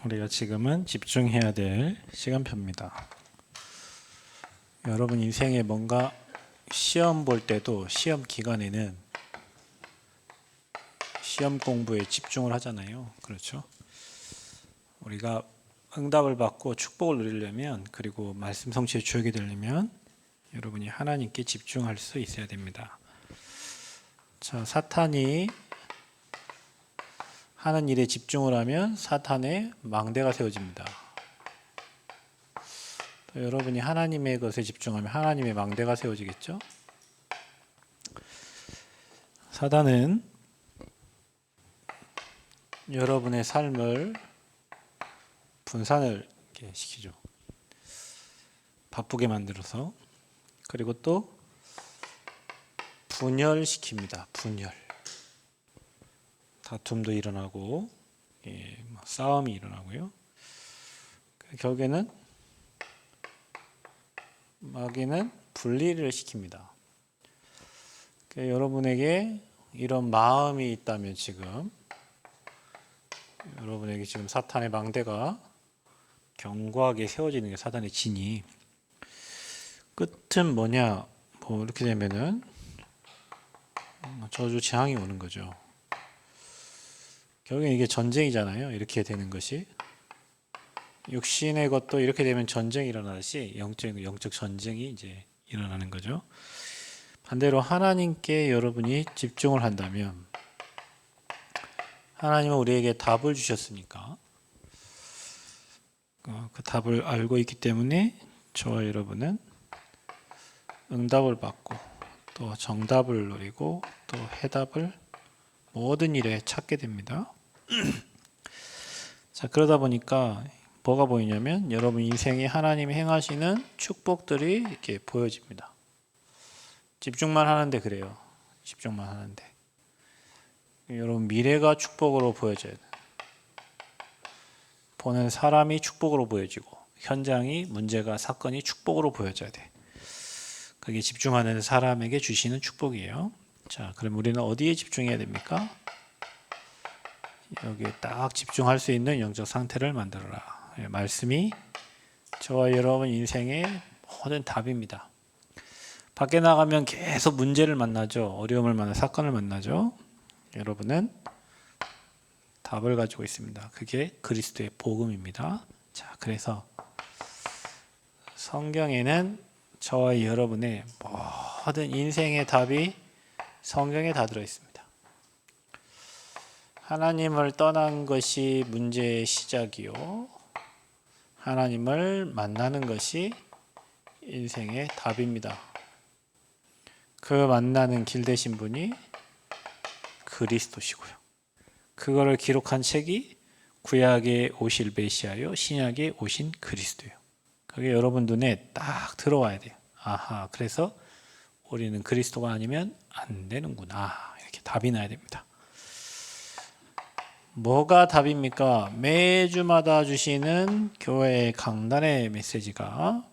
우리가 지금은 집중해야 될 시간표입니다. 여러분 인생에 뭔가 시험 볼 때도 시험 기간에는 시험 공부에 집중을 하잖아요. 그렇죠? 우리가 응답을 받고 축복을 누리려면, 그리고 말씀 성취의 주역이 되려면 여러분이 하나님께 집중할 수 있어야 됩니다. 자, 사탄이 하는 일에 집중을 하면 사탄의 망대가 세워집니다. 또 여러분이 하나님의 것에 집중하면 하나님의 망대가 세워지겠죠? 사탄은 여러분의 삶을 분산을 시키죠. 바쁘게 만들어서. 그리고 또 분열시킵니다. 분열. 다툼도 일어나고, 싸움이 일어나고요. 결국에는 마귀는 분리를 시킵니다. 여러분에게 이런 마음이 있다면 지금 여러분에게 지금 사탄의 망대가 견고하게 세워지는 게 사탄의 진이, 끝은 뭐냐, 뭐 이렇게 되면은 저주 재앙이 오는 거죠. 결국엔 이게 전쟁이잖아요. 이렇게 되는 것이 육신의 것도 이렇게 되면 전쟁이 일어나듯이 영적 전쟁이 이제 일어나는 거죠. 반대로 하나님께 여러분이 집중을 한다면, 하나님은 우리에게 답을 주셨으니까 그 답을 알고 있기 때문에 저와 여러분은 응답을 받고 또 정답을 노리고 또 해답을 모든 일에 찾게 됩니다. 자, 그러다 보니까 뭐가 보이냐면 여러분 인생에 하나님이 행하시는 축복들이 이렇게 보여집니다. 집중만 하는데 그래요. 집중만 하는데 여러분 미래가 축복으로 보여져야 돼요. 보는 사람이 축복으로 보여지고 현장이, 문제가, 사건이 축복으로 보여져야 돼. 그게 집중하는 사람에게 주시는 축복이에요. 자, 그럼 우리는 어디에 집중해야 됩니까? 여기에 딱 집중할 수 있는 영적 상태를 만들어라. 말씀이 저와 여러분 인생의 모든 답입니다. 밖에 나가면 계속 문제를 만나죠. 어려움을 만나, 사건을 만나죠. 여러분은 답을 가지고 있습니다. 그게 그리스도의 복음입니다. 자, 그래서 성경에는 저와 여러분의 모든 인생의 답이 성경에 다 들어 있습니다. 하나님을 떠난 것이 문제의 시작이요, 하나님을 만나는 것이 인생의 답입니다. 그 만나는 길 되신 분이 그리스도시고요. 그거를 기록한 책이 구약에 오실 메시아요, 신약에 오신 그리스도예요. 그게 여러분 눈에 딱 들어와야 돼요. 아하, 그래서 우리는 그리스도가 아니면 안 되는구나. 이렇게 답이 나야 됩니다. 뭐가 답입니까? 매주마다 주시는 교회의 강단의 메시지가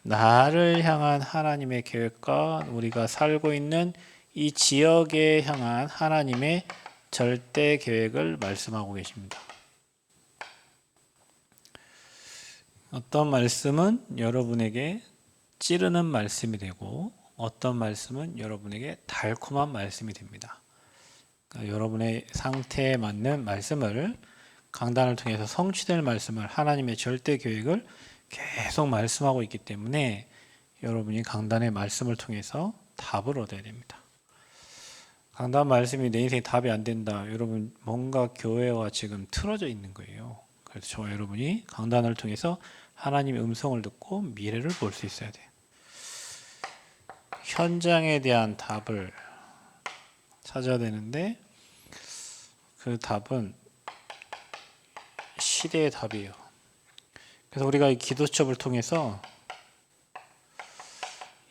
나를 향한 하나님의 계획과 우리가 살고 있는 이 지역에 향한 하나님의 절대 계획을 말씀하고 계십니다. 어떤 말씀은 여러분에게 찌르는 말씀이 되고 어떤 말씀은 여러분에게 달콤한 말씀이 됩니다. 그러니까 여러분의 상태에 맞는 말씀을, 강단을 통해서 성취될 말씀을, 하나님의 절대 계획을 계속 말씀하고 있기 때문에 여러분이 강단의 말씀을 통해서 답을 얻어야 됩니다. 강단 말씀이 내 인생에 답이 안 된다. 여러분 뭔가 교회와 지금 틀어져 있는 거예요. 그래서 저와 여러분이 강단을 통해서 하나님의 음성을 듣고 미래를 볼 수 있어야 돼요. 현장에 대한 답을 찾아야 되는데 그 답은 시대의 답이에요. 그래서 우리가 이 기도첩을 통해서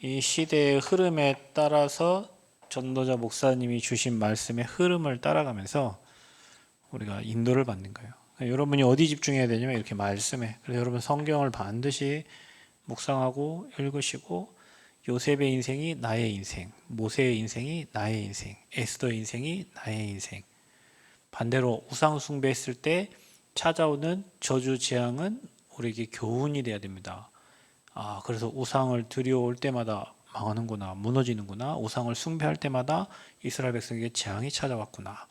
이 시대의 흐름에 따라서 전도자 목사님이 주신 말씀의 흐름을 따라가면서 우리가 인도를 받는 거예요. 그러니까 여러분이 어디 집중해야 되냐면 이렇게 말씀에. 그래서 여러분 성경을 반드시 묵상하고 읽으시고, 요셉의 인생이 나의 인생, 모세의 인생이 나의 인생, 에스더의 인생이 나의 인생. 반대로 우상 숭배했을 때 찾아오는 저주 재앙은 우리에게 교훈이 돼야 됩니다. 그래서 우상을 들여올 때마다 망하는구나, 무너지는구나, 우상을 숭배할 때마다 이스라엘 백성에게 재앙이 찾아왔구나.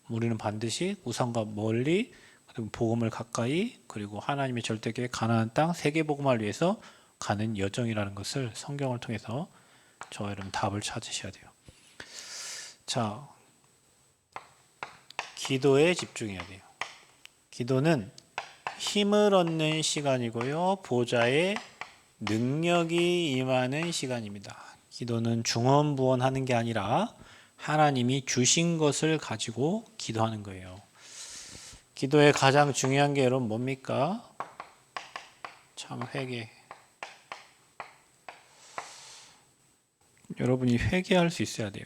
우리는 반드시 우상과 멀리, 그리고 복음을 가까이, 그리고 하나님의 절대계획 가나안 땅 세계 복음을 위해서 가는 여정이라는 것을 성경을 통해서 저와 여러분 답을 찾으셔야 돼요. 자, 기도에 집중해야 돼요. 기도는 힘을 얻는 시간이고요, 보좌의 능력이 임하는 시간입니다. 기도는 중언부언하는 게 아니라 하나님이 주신 것을 가지고 기도하는 거예요. 기도의 가장 중요한 게 여러분 뭡니까? 참 회개. 여러분이 회개할 수 있어야 돼요.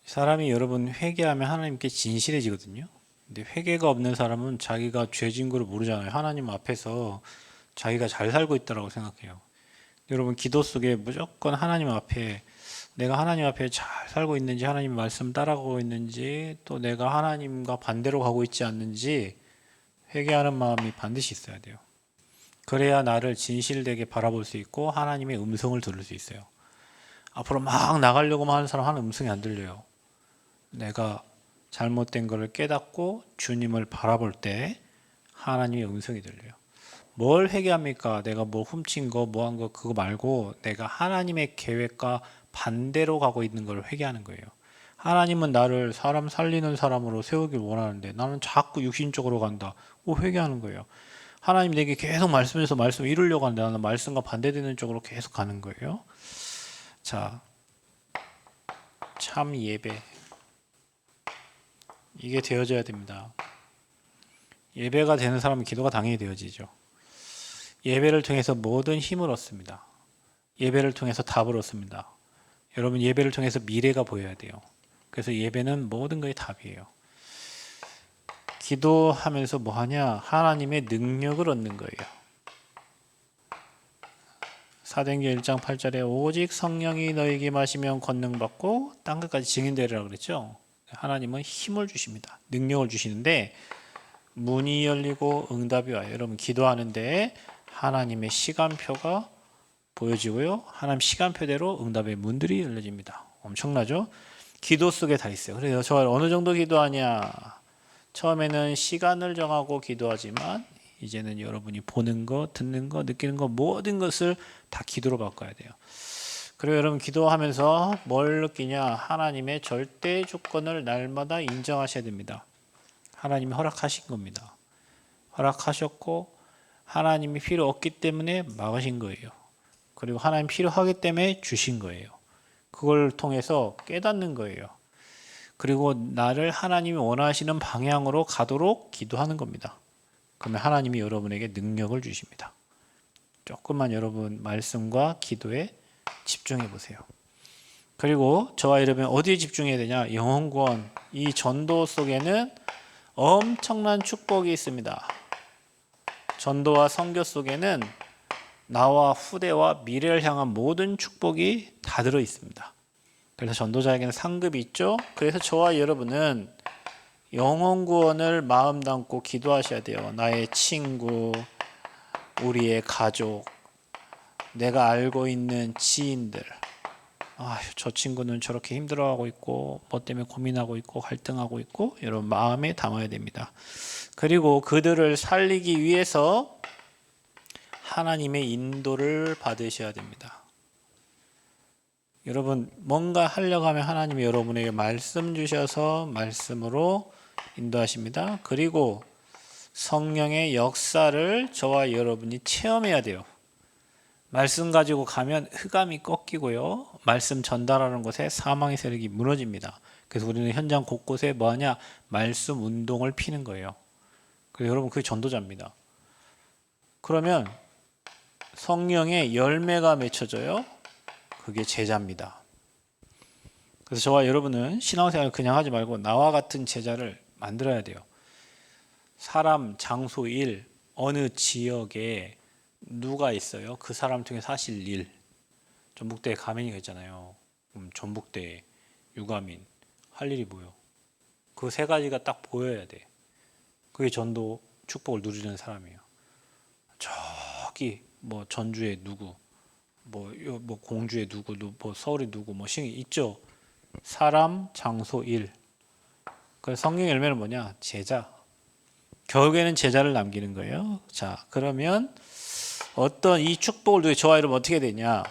사람이 여러분 회개하면 하나님께 진실해지거든요. 근데 회개가 없는 사람은 자기가 죄진 걸 모르잖아요. 하나님 앞에서 자기가 잘 살고 있다고 생각해요. 여러분 기도 속에 무조건 하나님 앞에 내가 하나님 앞에 잘 살고 있는지, 하나님 말씀 따라가고 있는지, 또 내가 하나님과 반대로 가고 있지 않는지 회개하는 마음이 반드시 있어야 돼요. 그래야 나를 진실되게 바라볼 수 있고 하나님의 음성을 들을 수 있어요. 앞으로 막 나가려고만 하는 사람 하는 음성이 안 들려요. 내가 잘못된 것을 깨닫고 주님을 바라볼 때 하나님의 음성이 들려요. 뭘 회개합니까? 내가 뭐 훔친 거, 뭐 한 거 그거 말고 내가 하나님의 계획과 반대로 가고 있는 걸 회개하는 거예요. 하나님은 나를 사람 살리는 사람으로 세우길 원하는데 나는 자꾸 육신적으로 간다. 회개하는 거예요. 하나님 내게 계속 말씀에서 말씀을 이루려고 하는데 나는 말씀과 반대되는 쪽으로 계속 가는 거예요. 자, 참 예배. 이게 되어져야 됩니다. 예배가 되는 사람은 기도가 당연히 되어지죠. 예배를 통해서 모든 힘을 얻습니다. 예배를 통해서 답을 얻습니다. 여러분 예배를 통해서 미래가 보여야 돼요. 그래서 예배는 모든 것의 답이에요. 기도하면서 뭐 하냐? 하나님의 능력을 얻는 거예요. 사도행전 1장 8절에 오직 성령이 너에게 마시면 권능받고 땅끝까지 증인되리라 그랬죠. 하나님은 힘을 주십니다. 능력을 주시는데 문이 열리고 응답이 와요. 여러분 기도하는데 하나님의 시간표가 보여지고요. 하나님 시간표대로 응답의 문들이 열려집니다. 엄청나죠? 기도 속에 다 있어요. 그래서 저 어느 정도 기도하냐? 처음에는 시간을 정하고 기도하지만 이제는 여러분이 보는 거, 듣는 거, 느끼는 거 모든 것을 다 기도로 바꿔야 돼요. 그리고 여러분 기도하면서 뭘 느끼냐? 하나님의 절대 주권을 날마다 인정하셔야 됩니다. 하나님이 허락하신 겁니다. 허락하셨고 하나님이 필요 없기 때문에 막으신 거예요. 그리고 하나님 필요하기 때문에 주신 거예요. 그걸 통해서 깨닫는 거예요. 그리고 나를 하나님이 원하시는 방향으로 가도록 기도하는 겁니다. 그러면 하나님이 여러분에게 능력을 주십니다. 조금만 여러분 말씀과 기도에 집중해 보세요. 그리고 저와 여러분 어디에 집중해야 되냐? 영혼 구원. 이 전도 속에는 엄청난 축복이 있습니다. 전도와 선교 속에는 나와 후대와 미래를 향한 모든 축복이 다 들어 있습니다. 그래서 전도자에게는 상급이 있죠. 그래서 저와 여러분은 영혼 구원을 마음 담고 기도하셔야 돼요. 나의 친구, 우리의 가족, 내가 알고 있는 지인들. 저 친구는 저렇게 힘들어하고 있고 뭐 때문에 고민하고 있고 갈등하고 있고 여러분 마음에 담아야 됩니다. 그리고 그들을 살리기 위해서 하나님의 인도를 받으셔야 됩니다. 여러분 뭔가 하려고 하면 하나님이 여러분에게 말씀 주셔서 말씀으로 인도하십니다. 그리고 성령의 역사를 저와 여러분이 체험해야 돼요. 말씀 가지고 가면 흑암이 꺾이고요. 말씀 전달하는 곳에 사망의 세력이 무너집니다. 그래서 우리는 현장 곳곳에 뭐하냐? 말씀 운동을 피는 거예요. 그래서 여러분 그게 전도자입니다. 그러면 성령의 열매가 맺혀져요. 그게 제자입니다. 그래서 저와 여러분은 신앙생활을 그냥 하지 말고 나와 같은 제자를 만들어야 돼요. 사람, 장소, 일, 어느 지역에 누가 있어요? 그 사람 통해 사실 일. 전북대에 가면이가 있잖아요. 전북대, 유가민 할 일이 뭐요? 그 세 가지가 딱 보여야 돼. 그게 전도 축복을 누리는 사람이에요. 저기 뭐 전주에 누구, 뭐 공주에 누구, 뭐 서울에 누구, 뭐 싱이 있죠. 사람, 장소, 일. 그 성경 열매는 뭐냐? 제자. 결국에는 제자를 남기는 거예요. 자, 그러면 어떤 이 축복을 누리 저와 여러분 어떻게 되냐?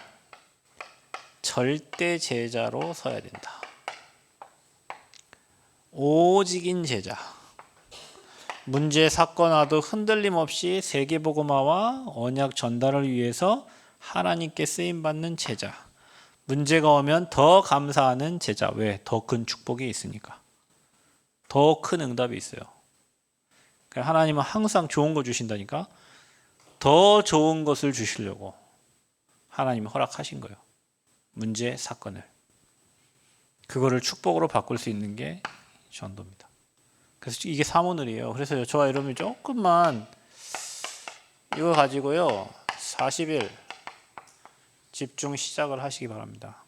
절대 제자로 서야 된다. 오직인 제자. 문제 사건화도 흔들림 없이 세계복음화와 언약 전달을 위해서 하나님께 쓰임받는 제자. 문제가 오면 더 감사하는 제자. 왜? 더 큰 축복이 있으니까. 더 큰 응답이 있어요. 하나님은 항상 좋은 거 주신다니까. 더 좋은 것을 주시려고 하나님이 허락하신 거예요. 문제 사건을. 그거를 축복으로 바꿀 수 있는 게 전도입니다. 그래서 이게 사모늘이에요. 그래서 저와 여러분이 조금만 이거 가지고요 40일 집중 시작을 하시기 바랍니다.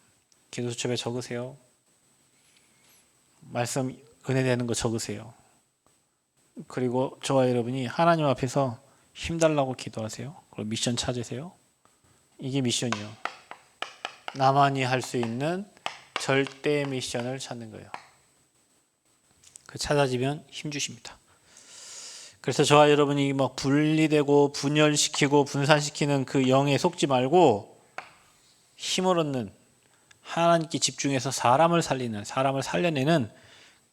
기도수첩에 적으세요. 말씀 은혜 되는 거 적으세요. 그리고 저와 여러분이 하나님 앞에서 힘달라고 기도하세요. 그리고 미션 찾으세요. 이게 미션이요. 나만이 할 수 있는 절대 미션을 찾는 거예요. 그 찾아지면 힘 주십니다. 그래서 저와 여러분이 막 분리되고 분열시키고 분산시키는 그 영에 속지 말고 힘을 얻는 하나님께 집중해서 사람을 살려내는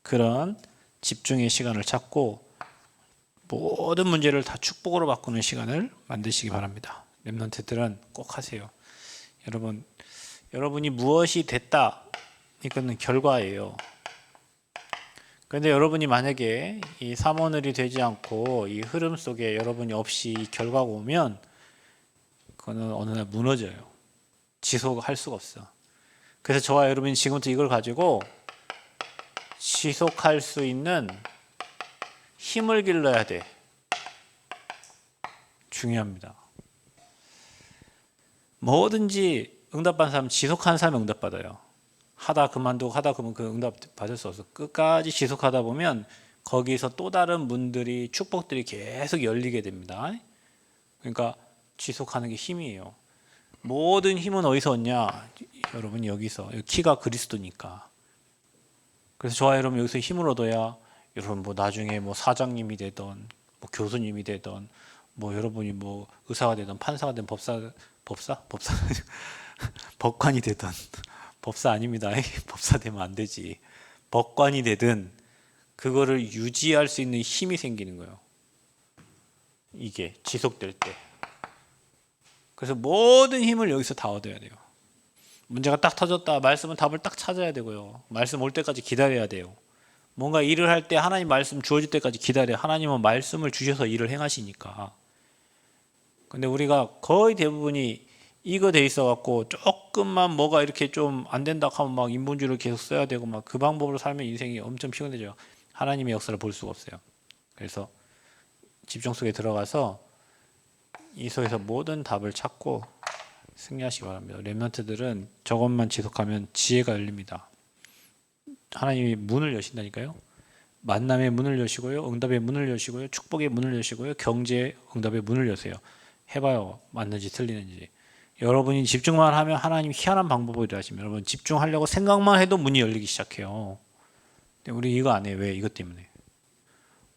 그런 집중의 시간을 찾고 모든 문제를 다 축복으로 바꾸는 시간을 만드시기 바랍니다. 렘넌트들은 꼭 하세요. 여러분이 무엇이 됐다 이거는 결과예요. 그런데 여러분이 만약에 이 사모늘이 되지 않고 이 흐름 속에 여러분이 없이 이 결과가 오면 그거는 어느 날 무너져요. 지속할 수가 없어. 그래서 저와 여러분이 지금부터 이걸 가지고 지속할 수 있는 힘을 길러야 돼. 중요합니다. 뭐든지 응답받는 사람은 지속하는 사람이 응답받아요. 하다 그만두고 하다 그러면 그 응답 받을 수 없어. 끝까지 지속하다 보면 거기서 또 다른 문들이 축복들이 계속 열리게 됩니다. 그러니까 지속하는 게 힘이에요. 모든 힘은 어디서 얻냐? 여러분 여기서. 키가 그리스도니까. 그래서 저와 여러분 여기서 힘을 얻어야 여러분 뭐 나중에 뭐 사장님이 되던 뭐 교수님이 되던 뭐 여러분이 뭐 의사가 되던 판사가 되던 법사 법관이 되던 법사 아닙니다. 법사 되면 안 되지. 법관이 되든 그거를 유지할 수 있는 힘이 생기는 거예요. 이게 지속될 때. 그래서 모든 힘을 여기서 다 얻어야 돼요. 문제가 딱 터졌다. 말씀은 답을 딱 찾아야 되고요. 말씀 올 때까지 기다려야 돼요. 뭔가 일을 할 때 하나님 말씀 주어질 때까지 기다려요. 하나님은 말씀을 주셔서 일을 행하시니까. 근데 우리가 거의 대부분이 이거 돼 있어 갖고 조금만 뭐가 이렇게 좀 안 된다 하면 막 인본주의를 계속 써야 되고 막 그 방법으로 살면 인생이 엄청 피곤해져요. 하나님의 역사를 볼 수가 없어요. 그래서 집중 속에 들어가서 이 속에서 모든 답을 찾고 승리하시기 바랍니다. 렘넌트들은 저것만 지속하면 지혜가 열립니다. 하나님이 문을 여신다니까요. 만남의 문을 여시고요. 응답의 문을 여시고요. 축복의 문을 여시고요. 경제 응답의 문을 여세요. 해봐요. 맞는지 틀리는지. 여러분이 집중만 하면 하나님이 희한한 방법으로 일하십니다. 여러분 집중하려고 생각만 해도 문이 열리기 시작해요. 근데 우리 이거 안 해요. 왜? 이것 때문에.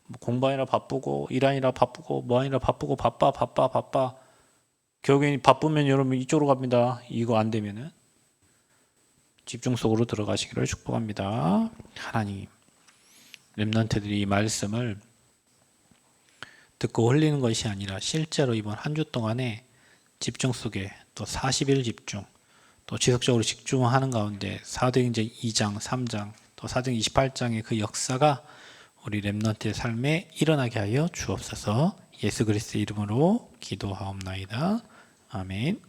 뭐 공부하느라 바쁘고 일하느라 바쁘고 뭐하느라 바쁘고 바빠. 결국엔 바쁘면 여러분 이쪽으로 갑니다. 이거 안 되면은. 집중 속으로 들어가시기를 축복합니다. 하나님, 렘넌트들이 이 말씀을 듣고 흘리는 것이 아니라 실제로 이번 한 주 동안에 집중 속에 또 40일 집중, 또 지속적으로 집중하는 가운데 사도행전 2장, 3장, 또 사도행전 28장의 그 역사가 우리 렘넌트의 삶에 일어나게 하여 주옵소서. 예수 그리스도의 이름으로 기도하옵나이다. 아멘.